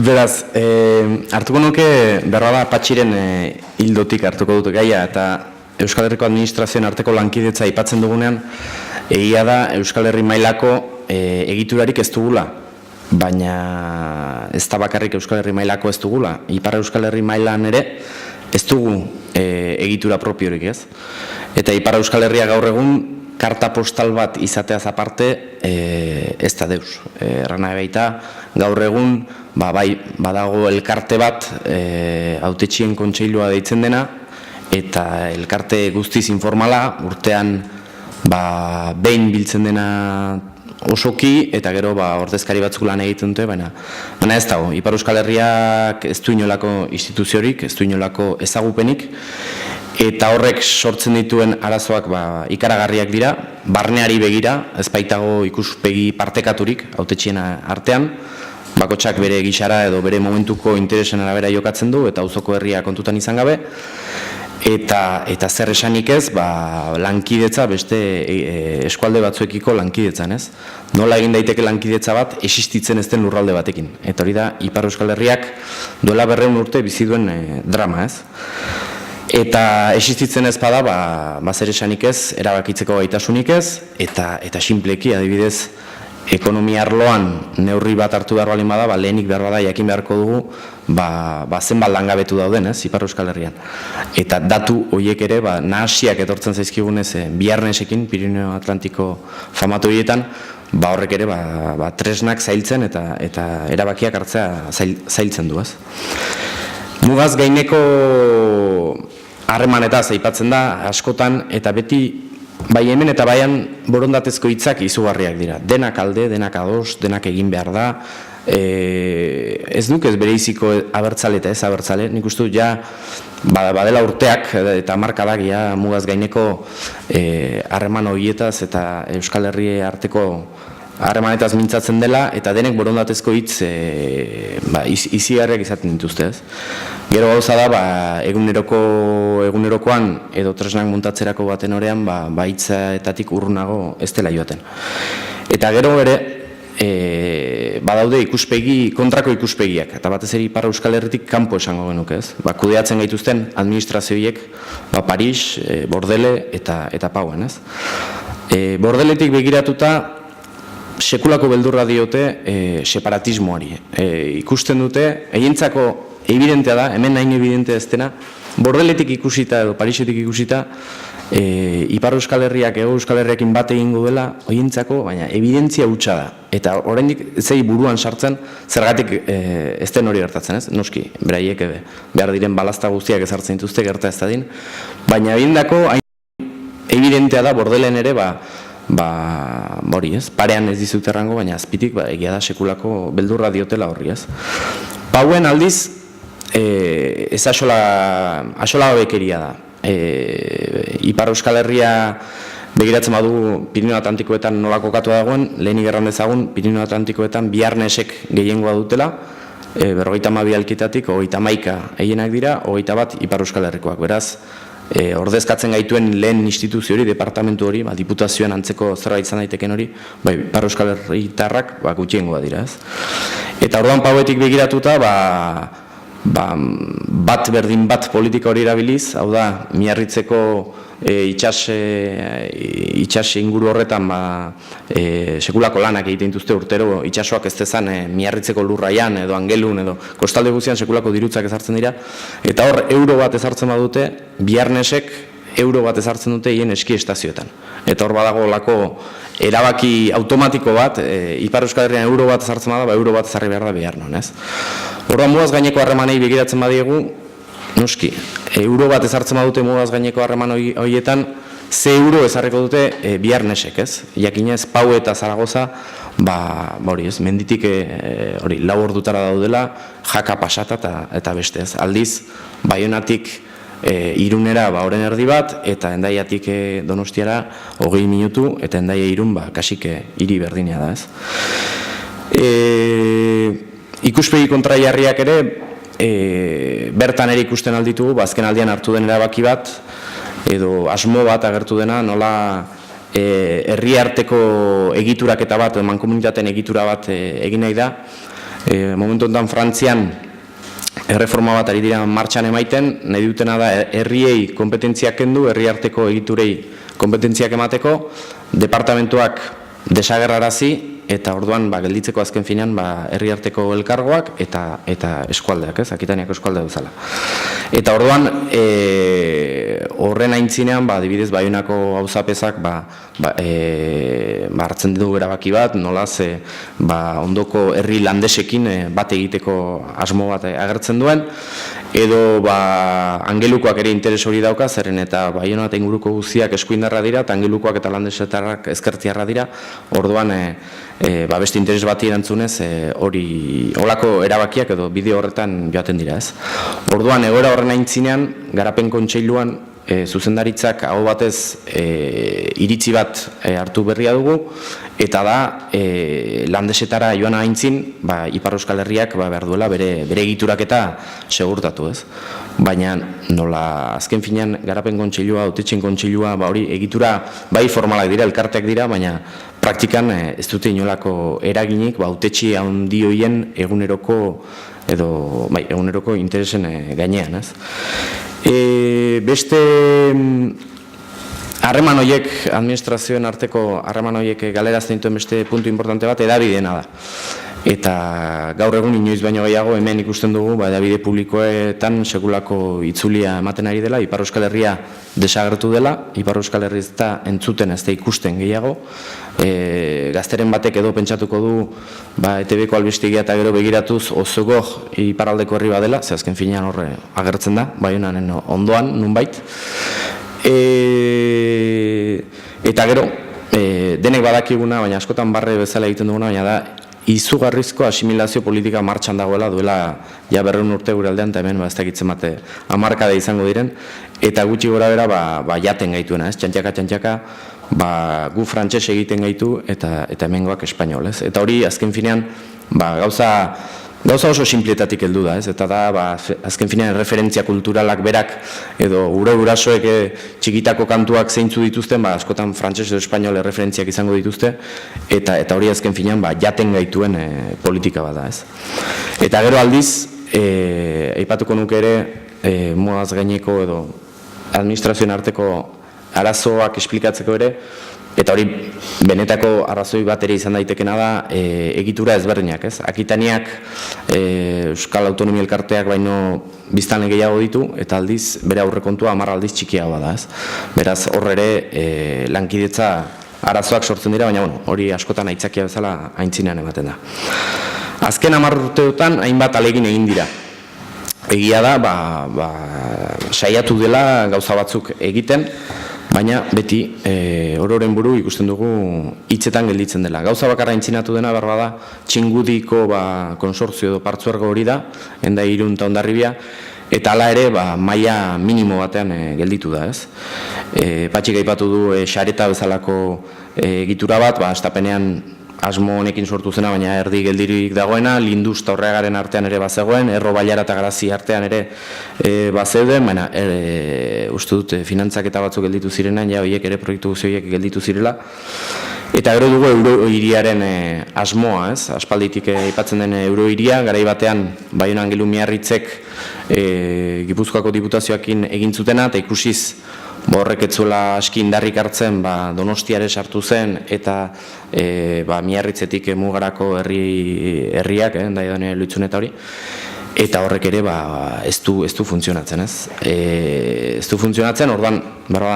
Beraz, hartuko nuke berrada Patxiren hildotik hartuko dut gaia, eta Euskal Herriko administrazioen arteko lankidetza aipatzen dugunean, egia da Euskal Herri mailako egiturarik ez dugula, baina ez da bakarrik Euskal Herri mailako ez dugula, Ipar Euskal Herri mailan ere ez dugu egitura propiorik, ez? Eta Ipar Euskal Herria gaur egun karta postal bat izateaz aparte ez da deus. Errana baita, gaur egun bai, badago elkarte bat hautetxien kontseilua deitzen dena, eta elkarte guztiz informala, urtean behin biltzen dena osoki, eta gero ordezkari batzuk lan egiten dute, baina ez dago. Ipar Euskal Herriak ez du inolako instituziorik, ez du inolako ezagupenik, eta horrek sortzen dituen arazoak ikaragarriak dira, barneari begira, ez baitago ikuspegi partekaturik hautetxien artean, bakotsak bere gixara edo bere momentuko interesen arabera jokatzen du, eta auzoko herria kontutan izan gabe, eta zer esanik ez, lankidetza beste eskualde batzuekiko lankidetzan, ez? Nola egin daiteke lankidetza bat existitzen ez den lurralde batekin. Eta hori da, Ipar Euskal Herriak duela 200 urte bizi duen drama, ez? Eta existitzen ez bada, zer esanik ez, erabakitzeko gaitasunik ez, eta sinpleki, adibidez, ekonomia arloan neurri bat hartu behar balin bada, lehenik behar bada jakin beharko dugu, zenbat langabetu dauden, ez, Ipar Euskal Herrian. Eta datu horiek ere, nahasiak etortzen zaizkigunez Biarnesekin, Pirineo Atlantiko famatu horietan, horrek ere, tresnak zailtzen eta erabakiak hartzea zailtzen du, ez. Mugaz gaineko harremanetaz aipatzen da, askotan, eta beti bai hemen eta baian borondatezko hitzak izugarriak dira. Denak alde, denak ados, denak egin behar da. Ez duk ez bereiziko abertzale eta ez abertzale. Nik uste dut ja badela urteak eta markadak mugaz gaineko harreman horietaz eta Euskal Herri arteko harremanetaz mintzatzen dela, eta denek borondatezko hitz izigarriak izaten dituzte, ez? Gero gauza da, egunerokoan edo tresnak muntatzerako baten orean, hitzaetatik urrunago ez dela joaten. Eta gero ere, badaude kontrako ikuspegiak, eta batez ere Ipar Euskal Herritik kanpo esango genuke, ez? Kudeatzen gaituzten administrazioiek, Paris, Bordele eta Pauen, ez? Bordeletik begiratuta, sekulako beldurra diote separatismoari. Ikusten dute, egintzako evidentea da, hemen nahin evidentea ez dena, Bordeletik ikusita edo Parisetik ikusita, Ipar Euskal Herriak, Hego Euskal Herriakin bat egingo dela, egintzako, baina evidentzia hutsa da. Eta oraindik zei buruan sartzen, zergatik ez den hori gertatzen, ez? Noski, beraiek behar diren balazta guztiak ezartzen dituzte, gerta ez dadin, baina egindako, evidentea da, Bordelen ere, hori ez, parean ez dizut errango, baina azpitik egia da sekulako beldurra diotela horri ez. Pauen aldiz, ez axola bekeria da. Ipar Euskal Herria begiratzen badu Pirineo Atlantikoetan nola kokatu dagoen, lehenik erran dezagun Pirineo Atlantikoetan Biarnesek gehiengoa dutela, 52 alkitatik, 31 haienak dira, 21 Ipar Euskal Herrikoak, beraz, ordezkatzen gaituen lehen instituzio hori, departamentu hori, diputazioan antzeko zerbait izan daiteken hori, Ipar Euskal Herritarrak gutxiengoa dira, ez? Eta orduan Pauetik begiratuta, bat berdin bat politika hori erabiliz, hau da, Miarritzeko itxas inguru horretan sekulako lanak egiten dituzte urtero, itxasoak ez dezan Miarritzeko lurraian edo Angelun edo kostalde guztian sekulako dirutzak ezartzen dira, eta hor euro bat ezartzen badute, Biarnesek euro bat ezartzen dute hien eski estazioetan. Eta hor badago lako erabaki automatiko bat, Ipar Euskal Herrian euro bat ezartzen bada, euro bat ezarri behar da Biarnon, ez? Horra mugaz gaineko harremanei begiratzen badiegu, noski, euro bat ezartzen badute mugaz gaineko harreman horietan, ze euro ezarriko dute Biarnesek, ez? Jakinez, Pau eta Zaragoza, hori ez, menditik hori, 4 ordutara daudela, Jaka pasata eta beste, ez? Aldiz, Baionatik Irunera oren erdi bat, eta Hendaiatik Donostiara 20 minutu, eta Hendaia Irun kasik hiri berdinea da, ez? Ikuspegi kontraiarriak ere, bertan ere ikusten alditugu, azken aldian hartu den erabaki bat, edo asmo bat agertu dena, nola herri arteko egiturak eta bat, mankomunitateen egitura bat egin nahi da, Momentu honetan Frantzian erreforma bat ari dira martxan emaiten, nahi dutena da herriei kompetentziak kendu, herri arteko egiturei kompetentziak emateko, departamentuak desagerrarazi, eta orduan gelditzeko azken finean herri arteko elkargoak eta eskualdeak, Akitaniako eskualdea bezala. Eta orduan horren aintzinean, adibidez Baionako auzapezak hartzen du erabaki bat, nolaz ondoko herri landesekin bat egiteko asmo bat agertzen duen, edo Angelukoak ere interes hori dauka, zeren eta Baiona eta inguruko guztiak eskuindarra dira, eta Angelukoak eta landesetarrak ezkertiarra dira, orduan beste interes bati erantzunez holako erabakiak edo bideo horretan joaten dira, Orduan, egoera horren aintzinean, Garapen Kontseiluan zuzendaritzak aho batez iritzi bat hartu berria dugu, eta da landesetara joan aintzin, Ipar Euskal Herriak behar duela bere egiturak eta segurtatu, Baina, nola azken finean Garapen Kontseilua, Hautetxeen Kontseilua, hori egitura bai formalak dira, elkarteak dira, baina praktikan ez dute inolako eraginik hautetxe handi horien eguneroko interesen gainean, Beste harreman horiek, administrazioen arteko harreman horiek galerazten dituen beste puntu importante bat edabideena da. Eta gaur egun inoiz baino gehiago hemen ikusten dugu edabide publikoetan sekulako itzulia ematen ari dela, Ipar Euskal Herria desagertu dela, Ipar Euskal Herria ez da entzuten, ez da ikusten gehiago, gazteren batek edo pentsatuko du ETB-ko albistegia eta gero begiratuz ozugo iparraldeko herri badela, ze azken finean horre agertzen da, Baionanen ondoan, nunbait. Eta gero, denek badakiguna, baina askotan barre bezala egiten duguna, baina da, izugarrizko asimilazio politika martxan dagoela duela 100 urte gure aldean, eta hemen ez dakitzen bate hamarkada izango diren, eta gutxi gora bera jaten gaituena, txantxaka, gu frantses egiten gaitu, eta hemengoak espainol, Eta hori, azken finean, gauza oso sinpletatik heldu da, Eta da, azken finean, referentzia kulturalak berak, edo gure gurasoek txikitako kantuak zeintzu dituzten, askotan frantses edo espainol referentziak izango dituzte, eta hori azken finean, jaten gaituen politika bada, Eta gero aldiz, aipatuko nuke ere, modaz gaineko edo administrazioen arteko arazoak esplikatzeko ere, eta hori benetako arrazoi bat ere izan daitekena da egitura ezberdinak, Akitaniak Euskal Autonomia Elkarteak baino biztanle gehiago ditu, eta aldiz bere aurrekontua 10 aldiz txikiagoa da, Beraz hor ere lankidetza arazoak sortzen dira, baina hori askotan aitzakia bezala aintzinean ematen da. Azken 10 urteotan hainbat ahalegin egin dira. Egia da, saiatu dela gauza batzuk egiten, baina beti ororen buru ikusten dugu hitzetan gelditzen dela. Gauza bakarra aintzinatu dena behar da, Txingudiko konsortzio edo partzuergo hori da, enda Irun eta Hondarribia, eta hala ere maila minimo batean gelditu da, Patxik aipatu du xareta bezalako egitura bat, astapenean asmo honekin sortu zena, baina erdi geldirik dagoena, Linduz eta Horreagaren artean ere bazegoen, Erro Bailara eta Garazi artean ere bazeuden, baina uste dut finantzaketa batzuk gelditu zirenean, horiek ere proiektu guztiak gelditu zirela. Eta gero dugu Eurohiriaren asmoa, aspalditik aipatzen den Eurohiria, garai batean Baionan Angelu Miarritzek Gipuzkoako diputazioakin egin zutena, eta ikusiz horrek ez zuela aski indarrik hartzen Donostiare sartu zen, eta Miarritzetik mugarako herriak, Daidan Luitzun eta hori, eta horrek ere ez du funtzionatzen, ez du funtzionatzen, orduan,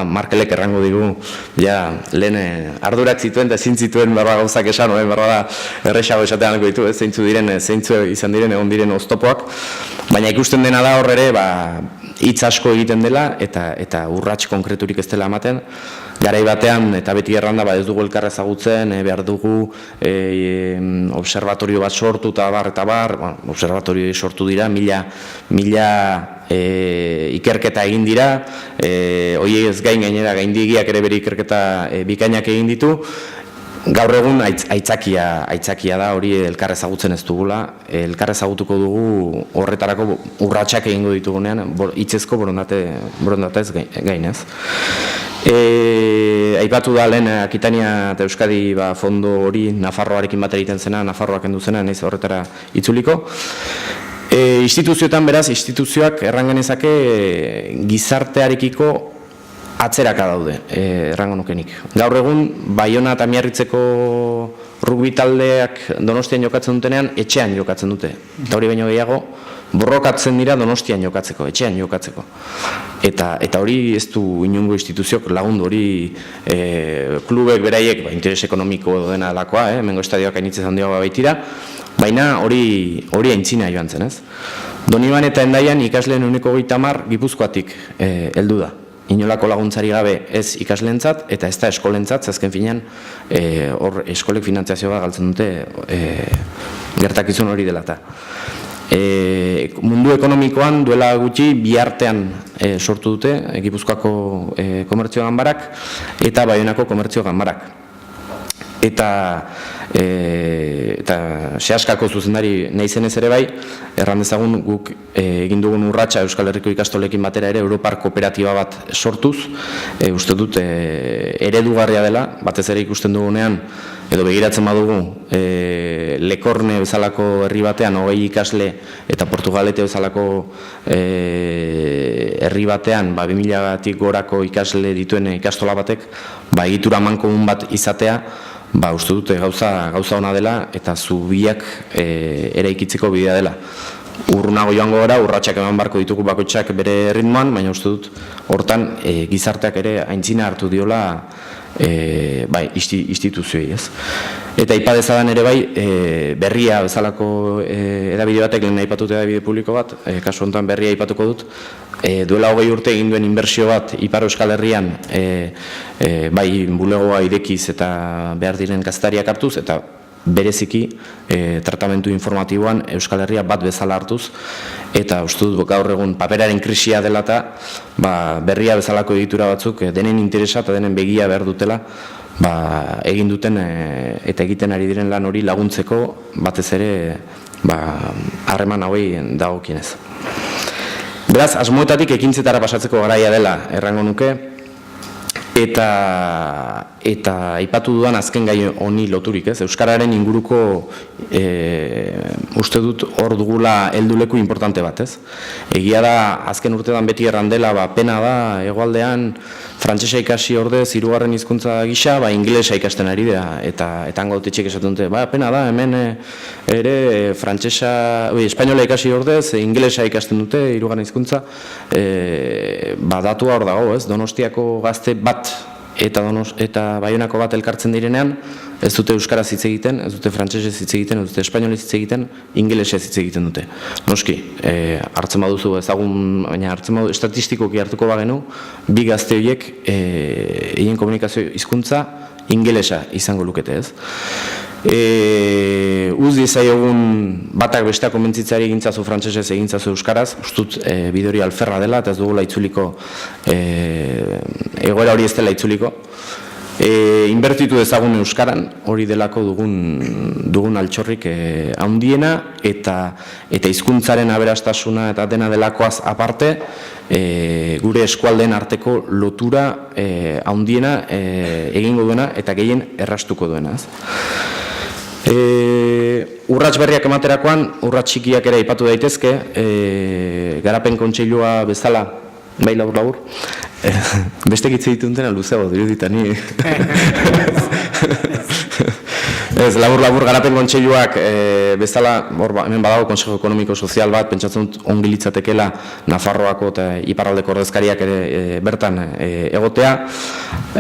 Markelek errango digu, lehen ardurak zituen eta ezin zituen gauzak esan, erresago esatean alko ditu, zeintzu izan diren, egon diren oztopoak, baina ikusten dena da horre ere, hitz asko egiten dela, eta urrats konkreturik ez dela ematen, garai batean, eta beti erranda, ez dugu elkar ezagutzen, behar dugu observatorio bat sortu, eta bar, observatorio sortu dira, mila ikerketa egin dira, hori ez gain gainera gaindigiak ere bere ikerketa bikainak egin ditu, gaur egun aitzakia da hori elkar ezagutzen ez dugula, elkar ezagutuko dugu horretarako urratsak egingo ditugunean, hitzezko borondatez gainez. Aipatu da lehen Akitania eta Euskadi fondo hori Nafarroarekin bat egiten zena, Nafarroak kendu zena, naiz horretara itzuliko. Instituzioetan beraz, instituzioak erran genezake gizartearekiko atzeraka daude, errango nukenik. Gaur egun, Baiona eta Miarritzeko rugby taldeak Donostian jokatzen dutenean, etxean jokatzen dute. Eta hori baino gehiago, borrokatzen dira Donostian jokatzeko, etxean jokatzeko. Eta hori ez du inongo instituziok lagundu hori klubek beraiek, interes ekonomiko dena alakoa, hemengo estadioak hainitzez handiagoa baitira, baina hori aintzina joan zen, ez? Doniban eta Hendaian ikasleen 130 Gipuzkoatik heldu da. Inolako laguntzari gabe ez ikasleentzat eta ez da eskolentzat, azken finean hor eskolek finantziazioa galtzen dute gertakizun hori dela eta. Mundu ekonomikoan duela gutxi bihartean sortu dute Gipuzkoako komertzio ganbarak eta Baionako komertzio ganbarak. Eta sehaskako zuzendari naizenez ere bai, erran dezagun guk egin dugun urratsa Euskal Herriko ikastolekin batera ere Europar kooperatiba bat sortuz, uste dut eredugarria dela, batez ere ikusten dugunean, edo begiratzen badugu, Lekorne bezalako herri batean 20 ikasle eta Portugalete bezalako herri batean 2000-tik gorako ikasle dituen ikastola batek, egitura amankomun bat izatea, uste dute gauza ona dela eta zubiak eraikitzeko bidea dela. Urrunago joango gara, urratsak eman barko ditugu bakoitzak bere ritmoan, baina uste dut hortan gizarteak ere aintzina hartu diola instituzioei, ez. Eta aipa dezadan ere bai, berria bezalako edabide batek, lehen aipatute edabide publiko bat, kasu honetan berria aipatuko dut, duela 20 urte egin duen inbertsio bat Ipar Euskal Herrian bai bulegoa irekiz eta behar diren kazetariak hartuz eta bereziki tratamentu informatiboan Euskal Herria bat bezala hartuz eta uste dut gaur egun paperaren krisia dela eta berria bezalako editura batzuk denen interesa eta denen begia behar dutela egin duten eta egiten ari diren lan hori laguntzeko batez ere harreman hauei dagokienez. Beraz, asmoetatik ekintzetara pasatzeko garaia dela errango nuke eta aipatu dudan azken gai honi loturik, ez? Euskararen inguruko uste dut hor dugula helduleku importante bat, ez? Egia da azken urtetan beti errandela, pena da hegoaldean frantsesa ikasi ordez hirugarren hizkuntza gisa, ingelesa ikasten ari da eta hango autetxek esaten dute, pena da hemen ere espainola ikasi ordez ingelesa ikasten dute hirugarren hizkuntza, datua hor dago, ez? Donostiako gazte bat eta Baionako bat elkartzen direnean, ez dute euskaraz hitz egiten, ez dute frantsesez hitz egiten, ez dute espainolez hitz egiten, ingelesez hitz egiten dute. Noski, hartzen baduzu ezagun, baina hartzen baduzu estatistikoki hartuko bagenu, bi gazte horiek egin komunikazio hizkuntza ingelesa izango lukete, ez? Uz diezaiogun batak besteak konbentzitzeari egintzazu frantsesez egintzazu euskaraz, ustut bide hori alferra dela eta ez dugula itzuliko, egoera hori ez dela itzuliko. Inbertitu dezagun euskaran, hori delako dugun altxorrik handiena eta hizkuntzaren aberastasuna eta dena delakoaz aparte, gure eskualdeen arteko lotura handiena egingo duena eta gehien errastuko duena. Urrats berriak ematerakoan, urrats txikiak ere aipatu daitezke, garapen kontseilua bezala, bai labur, bestek hitz egiten dutena luzeago dirudita ni. Ez, labur garapen kontseiluak bezala, hemen badago Konsejo Ekonomiko Sozial bat, pentsatzen dut ongi litzatekeela Nafarroako eta Iparraldeko ordezkariak ere bertan egotea.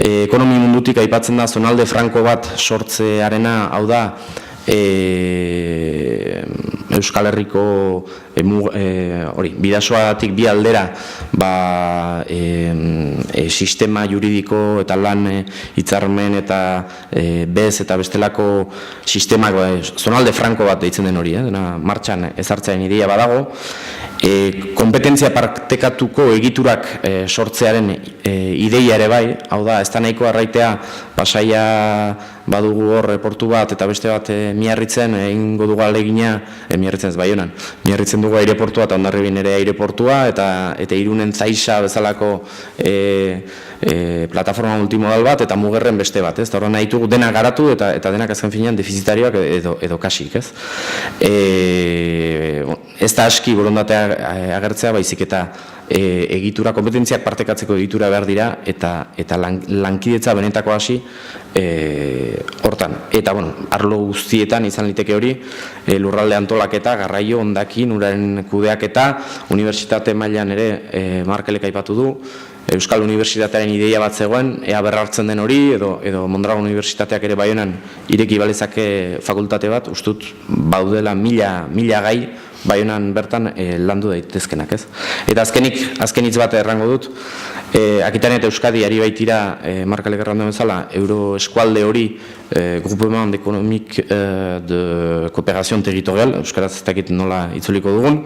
Ekonomi mundutik aipatzen da zonalde franko bat sortzearena, hau da, Euskal Herriko bidasoatik bi aldera sistema juridiko eta lan hitzarmen eta bez eta bestelako sistemak zonalde franko bat deitzen den hori, dena martxan ezartzearen ideia badago. Kompetentzia partekatuko egiturak sortzearen ideia ere bai, hau da, ez da nahiko arraitea Pasaia badugu hor portu bat eta beste bat Miarritzen egingo dugu ahalegina, Miarritzen ez Baionan, Miarritzen dugu aireportua eta Hondarribin ere aireportua eta Irunen Zaisa bezalako plataforma multimodal bat eta Mugerren beste bat, ez? Eta horren nahi ditugu denak garatu eta denak azken finean defizitarioak edo kasik, ez? Ez da aski borondatea agertzea, baizik eta egitura, kompetentziak partekatzeko egitura behar dira eta lankidetza benetako hasi hortan. Eta, arlo guztietan izan liteke hori, lurralde antolaketa, garraio, hondakin, uraren kudeaketa, unibertsitate mailan ere Markelek aipatu du, Euskal Unibertsitatearen ideia bat zegoen, ea berrartzen den hori, edo Mondragon Unibertsitateak ere Baionan ireki balezake fakultate bat, ustut baudela mila gai Baionan bertan landu daitezkenak, ez? Eta azken hitz bat errango dut, Akitania eta Euskadi ari baitira, Markalek errandu bezala, euro eskualde hori, Groupement Économique de Coopération Territorial, euskaraz ez dakit nola itzuliko dugun,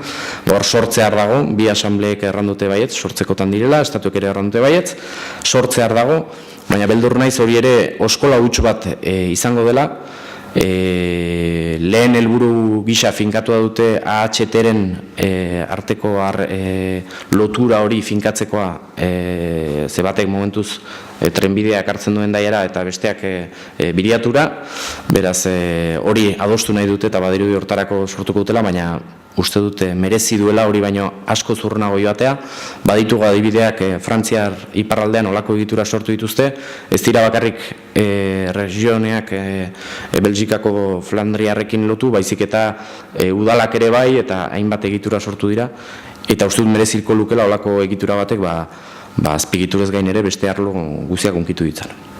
hor sortzear dago, bi asambleek errandute baietz, sortzekotan direla, estatuek ere errandute baietz, sortzear dago, baina beldur naiz hori ere oskola huts bat izango dela, lehen helburu gisa finkatua dute AHT-ren arteko lotura hori finkatzekoa ze batek momentuz trenbideak hartzen duen daiera eta besteak biriatura, beraz hori adostu nahi dute eta badirudi hortarako sortuko dutela, baina uste dute merezi duela hori baino asko zurrunago joatea, baditugu adibideak Frantziar iparraldean olako egitura sortu dituzte, ez dira bakarrik regioneak Belgikako Flandriarrekin lotu, baizik eta udalak ere bai eta hainbat egitura sortu dira, eta uste dut mereziko lukela olako egitura batek azpigiturez gain ere beste arlo guziak unkitu ditzan.